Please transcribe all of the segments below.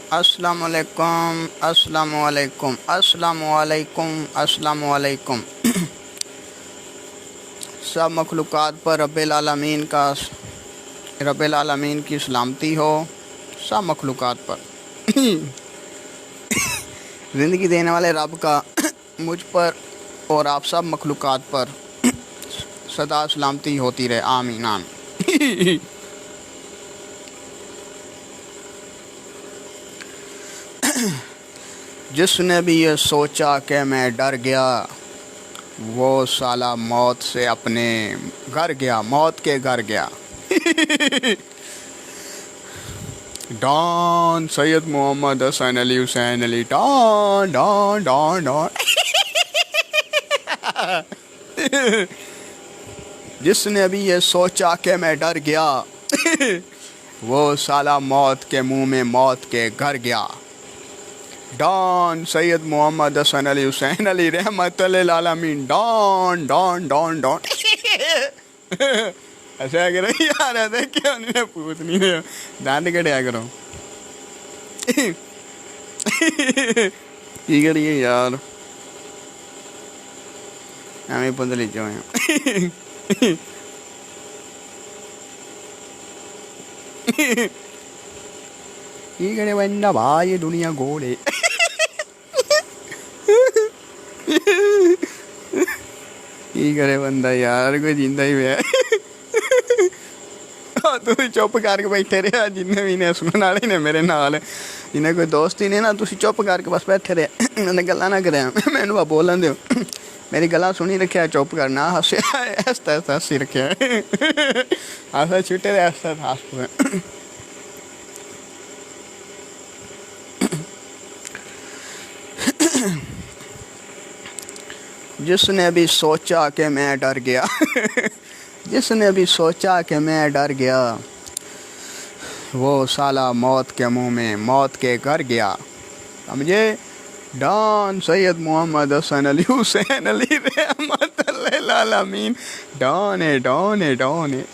अस्सलाम वालेकुम, अस्सलाम वालेकुम, अस्सलाम वालेकुम, अस्सलाम वालेकुम। सब मखलूक़ात पर रब्बिल आलमीन की सलामती हो। सब मखलूक़ात पर ज़िंदगी देने वाले रब का मुझ पर और आप सब मखलूक़ात पर सदा सलामती होती रहे। आमीन आमीन। जिसने भी ये सोचा कि मैं डर गया, वो साला मौत से अपने घर गया, मौत के घर गया। Don Syed Mohammad Hasan Ali Hussain Ali, Don Don Don Don. जिसने भी ये सोचा कि मैं डर गया, वो साला मौत के मुंह में मौत के घर गया। डॉन सैयद मोहम्मद हसन अली हुसैन अली रहमतुल्लिल आलमीन, डॉन डॉन डॉन डॉन। ऐसा करो यार, ऐसे क्यों नहीं पूछनी है, दांत कटिया करो। की करिए यार, हमें पुतली जो है। की करे बंदा भाई, दुनिया गोल है। की करे बंदा यार, कोई जिंदा ही है। तू चुप करके बैठे रहा, जिन्हें भी ने सुनने वाले ने मेरे नाल, जिन्हें कोई दोस्त ही नहीं ना, तुम चुप करके बस बैठे रहे, उन्हें गल्ला ना करे। मैनू बोलन दो, मेरी गल्ला सुनी रखे, चुप करना, हस्या ऐसा ऐसा हसी रखे, ऐसा छुटे ऐसा हस पे। जिसने भी सोचा कि मैं डर गया, जिसने भी सोचा कि मैं डर गया, वो साला मौत के मुंह में मौत के घर गया। समझे? डॉन सैयद मोहम्मद हसन अली हुसैन अली रहमतुल्लिल आलमीन, डॉन है डॉन है डॉन है।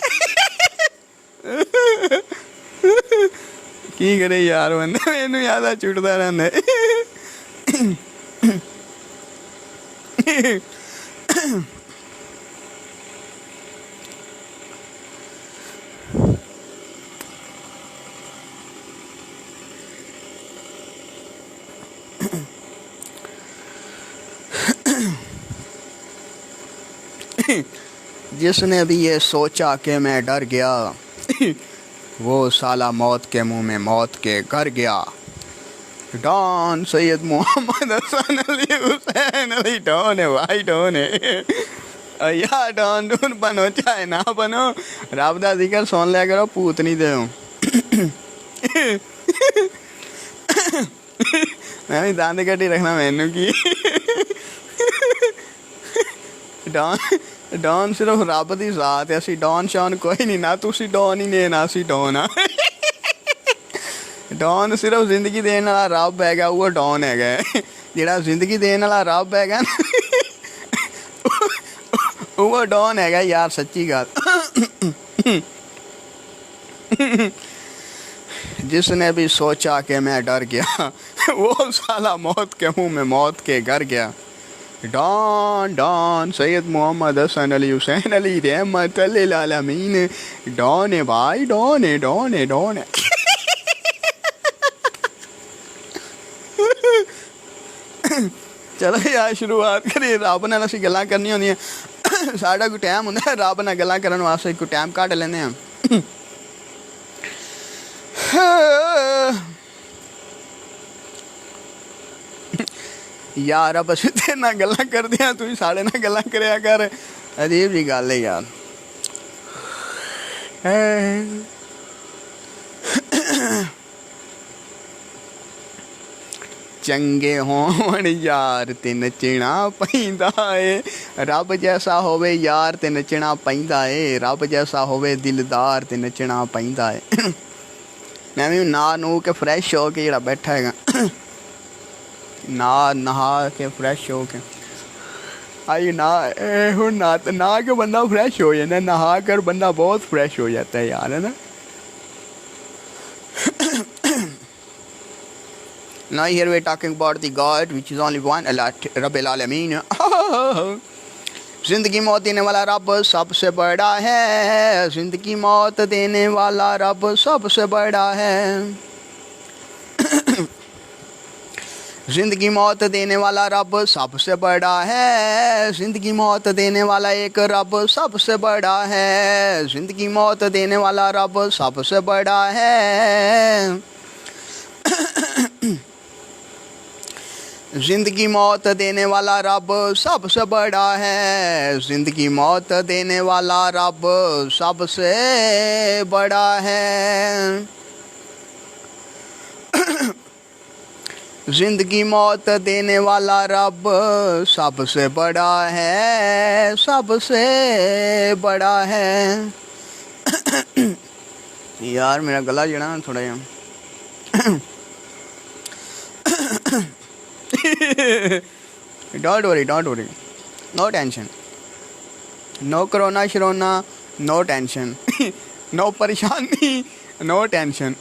की करे यार बंदा, मैनू याद छुटता रहता है। जिसने भी ये सोचा कि मैं डर गया, वो साला मौत के मुंह में मौत के घर गया। डॉन सैयद मोहम्मद हसन अली हुसैन अली, डॉन है भाई, डॉन है। यार डॉन डून बनो चाहे ना बनो, रब दा जिक्र सुन लिया करो, भूत नहीं दे। मैं भी दांत कटी रखना, मैनू की। डॉन डॉन सिर्फ रब की जात है, असी डॉन शान कोई नहीं, ना तुसी डॉन ही ने, ना असी डॉन आ। डॉन सिर्फ जिंदगी देने वाला रब हैगा, वो डॉन है। जिहड़ा जिंदगी देने वाला रब हैगा ना, वो डॉन है यार, सच्ची गल। जिसने भी सोचा कि मैं डर गया, वो साला मौत के मुंह में मौत के घर गया। डॉन डॉन सैयद मोहम्मद हसन अली हुसैन अली रहमतुल्लिल आलमीन, डॉन है भाई, डॉन है डॉन है डॉन है। चलो यार शुरुआत करिए। रब नाल असीं गल्लां करनी होंदियां, साडा कोई टाइम हुंदा है रब नाल गल्लां करन वास्ते, कोई टाइम कढ लैंदे आ। यार अब असीं तेरे नाल गल्लां करदे आ, तू साडे नाल गल्लां करिया कर। अजीब जी गल है यार। चंगे होण यार ते नचना पैंदा है, रब जैसा होवे यार ते नचना पैंदा है, रब जैसा होवे दिलदार ते नचना पैंदा है। मैं भी नहा नू के फ्रैश हो के जेड़ा बैठा है, नहा के फ्रैश हो के आई नहा के बंदा फ्रैश हो जाता है, नहा कर बंदा बहुत फ्रैश हो जाता है यार, है ना। Now here we're talking about the God which is only one, Allah Rabbil Alameen. जिंदगी मौत देने वाला रब सबसे बड़ा है, जिंदगी मौत देने वाला रब सबसे बड़ा है। जिंदगी मौत देने वाला रब सबसे बड़ा है, जिंदगी मौत देने वाला एक रब सबसे बड़ा है, जिंदगी मौत देने वाला रब सबसे बड़ा है। जिंदगी मौत देने वाला रब सबसे बड़ा है, जिंदगी मौत देने वाला रब सबसे बड़ा है। जिंदगी मौत देने वाला रब सबसे बड़ा है, सबसे बड़ा है। यार मेरा गला जड़ा ना थोड़ा यार। Don't worry, no tension, no corona shirona, no tension, no परेशानी, no tension,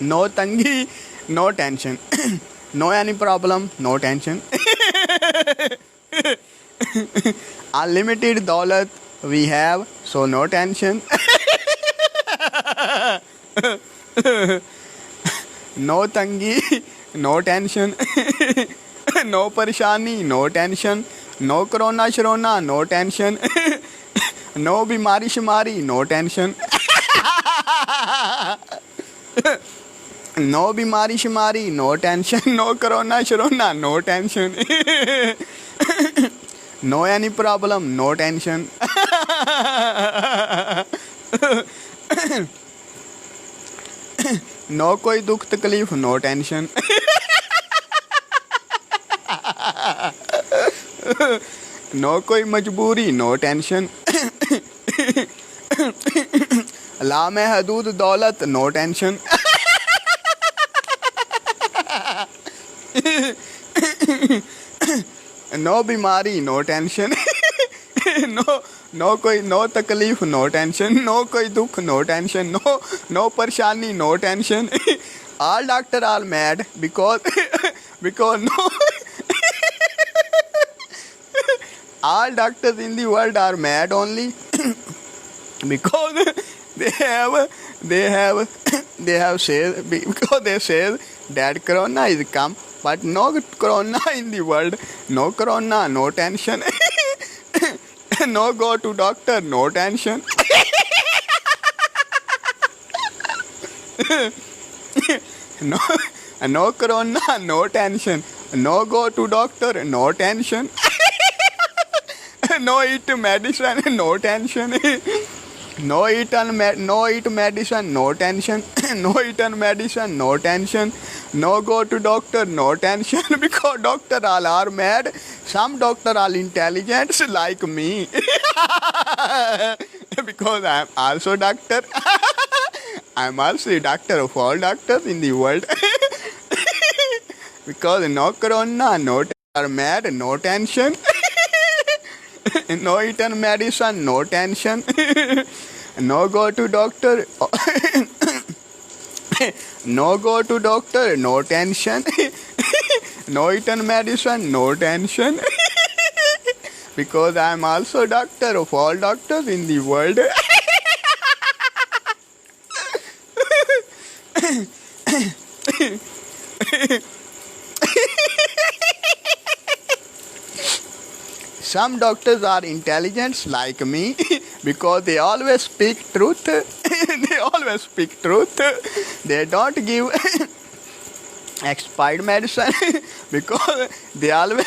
no tangi, no tension, no any problem, no tension. Unlimited daulat we have, so no tension. No tangi, no tension. No परेशानी, no tension. No corona शरोना, no tension. No बीमारी शुमारी, no tension. No बीमारी शुमारी, no tension. No corona शरोना, no tension. No any problem, no tension. No कोई दुख तकलीफ, no tension. No कोई मजबूरी, no tension. लामे हदूद दौलत, no tension. No बीमारी, no tension. No कोई no तकलीफ, no tension. No कोई दुख, no tension. No परेशानी, no tension. All doctor are mad because no. All doctors in the world are mad only because they have said, because they say that corona is come, but no corona in the world, no corona, no tension. No go to doctor, no tension. No corona, no tension. No go to doctor, no tension. No eat medicine, no tension. No eat medicine, no tension. No eat medicine, no tension. No go to doctor, no tension. Because doctor all are mad. Some doctor are intelligent like me. Because I am also doctor. I am also a doctor of all doctors in the world. Because no corona, no are mad, no tension. No eat medicine, no tension. No go to doctor. No go to doctor, no tension. No eat medicine, no tension. Because I am also doctor of all doctors in the world. Some doctors are intelligent like me because they always speak truth. They always speak truth. They don't give expired medicine because they always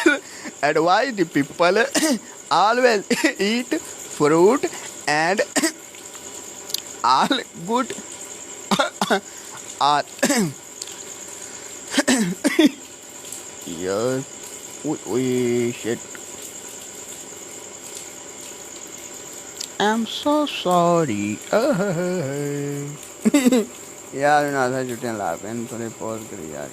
advise the people always eat fruit and all good are yes. Shit. I'm so sorry. यार ना था छुट्टियां ला पे थोड़े pause करी यार।